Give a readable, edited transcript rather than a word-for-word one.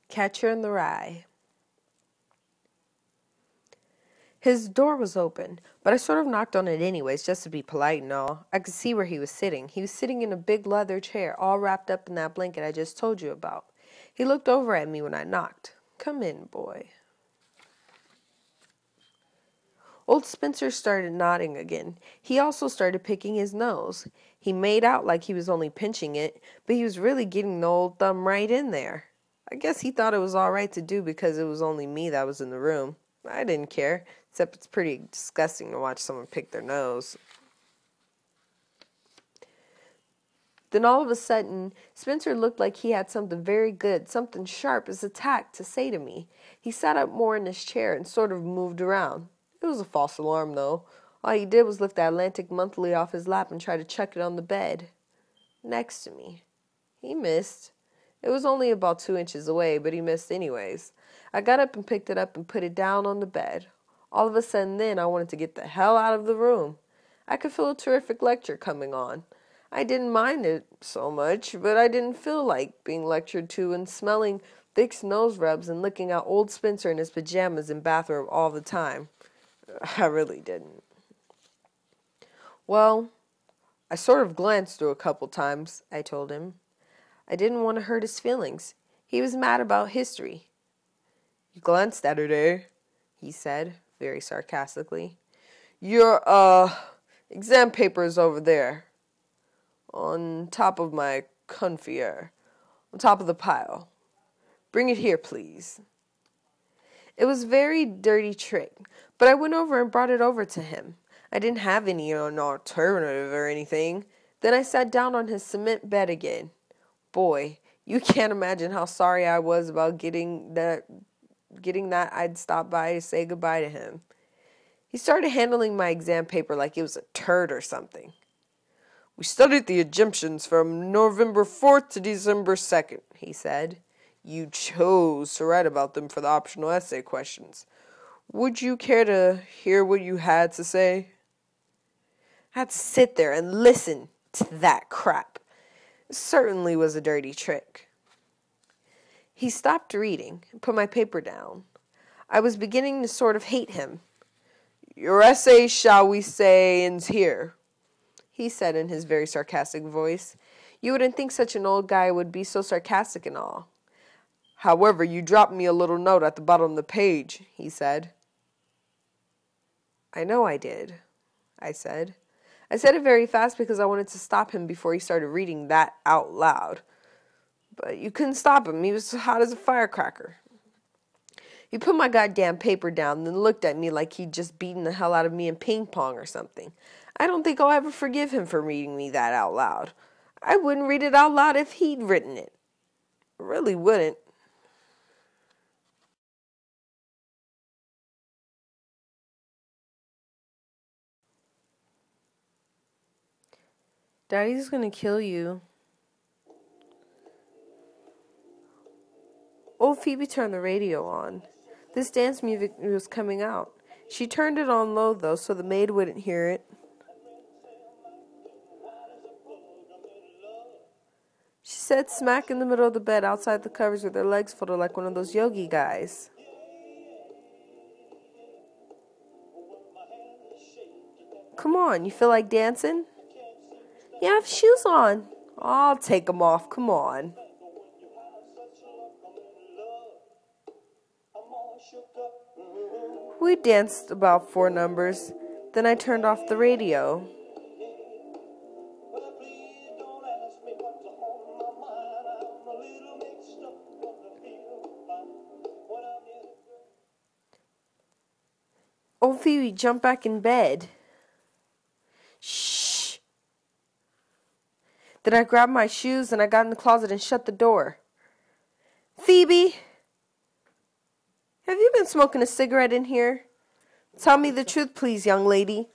Catcher in the Rye. His door was open, but I sort of knocked on it anyways, just to be polite and all. I could see where he was sitting. He was sitting in a big leather chair, all wrapped up in that blanket I just told you about. He looked over at me when I knocked. "Come in, boy." Old Spencer started nodding again. He also started picking his nose. He made out like he was only pinching it, but he was really getting the old thumb right in there. I guess he thought it was all right to do because it was only me that was in the room. I didn't care, except it's pretty disgusting to watch someone pick their nose. Then all of a sudden, Spencer looked like he had something very good, something sharp as a tack to say to me. He sat up more in his chair and sort of moved around. It was a false alarm, though. All he did was lift the Atlantic Monthly off his lap and try to chuck it on the bed next to me. He missed. It was only about 2 inches away, but he missed anyways. I got up and picked it up and put it down on the bed. All of a sudden then, I wanted to get the hell out of the room. I could feel a terrific lecture coming on. I didn't mind it so much, but I didn't feel like being lectured to and smelling Vicks nose rubs and looking at old Spencer in his pajamas and bathrobe all the time. I really didn't. Well, I sort of glanced through a couple times, I told him. I didn't want to hurt his feelings. He was mad about history. "You glanced at it, eh?" he said, very sarcastically. "Your, exam paper is over there. On top of my confiere. On top of the pile. Bring it here, please." It was a very dirty trick, but I went over and brought it over to him. I didn't have any alternative or anything. Then I sat down on his cement bed again. Boy, you can't imagine how sorry I was about getting that I'd stop by to say goodbye to him. He started handling my exam paper like it was a turd or something. "We studied the Egyptians from November 4th to December 2nd, he said. "You chose to write about them for the optional essay questions. Would you care to hear what you had to say?" I had to sit there and listen to that crap. It certainly was a dirty trick. He stopped reading and put my paper down. I was beginning to sort of hate him. "Your essay, shall we say, ends here," he said in his very sarcastic voice. You wouldn't think such an old guy would be so sarcastic and all. "However, you dropped me a little note at the bottom of the page," he said. "I know I did," I said. I said it very fast because I wanted to stop him before he started reading that out loud. But you couldn't stop him. He was hot as a firecracker. He put my goddamn paper down and then looked at me like he'd just beaten the hell out of me in ping pong or something. I don't think I'll ever forgive him for reading me that out loud. I wouldn't read it out loud if he'd written it. I really wouldn't. "Daddy's gonna kill you." Old Phoebe turned the radio on. This dance music was coming out. She turned it on low, though, so the maid wouldn't hear it. She sat smack in the middle of the bed outside the covers with her legs folded like one of those yogi guys. "Come on, you feel like dancing?" "You have shoes on." "I'll take them off, come on." We danced about 4 numbers. Then I turned off the radio. Old Phoebe jumped back in bed. "Shh." Then I grabbed my shoes and I got in the closet and shut the door. "Phoebe, have you been smoking a cigarette in here? Tell me the truth, please, young lady.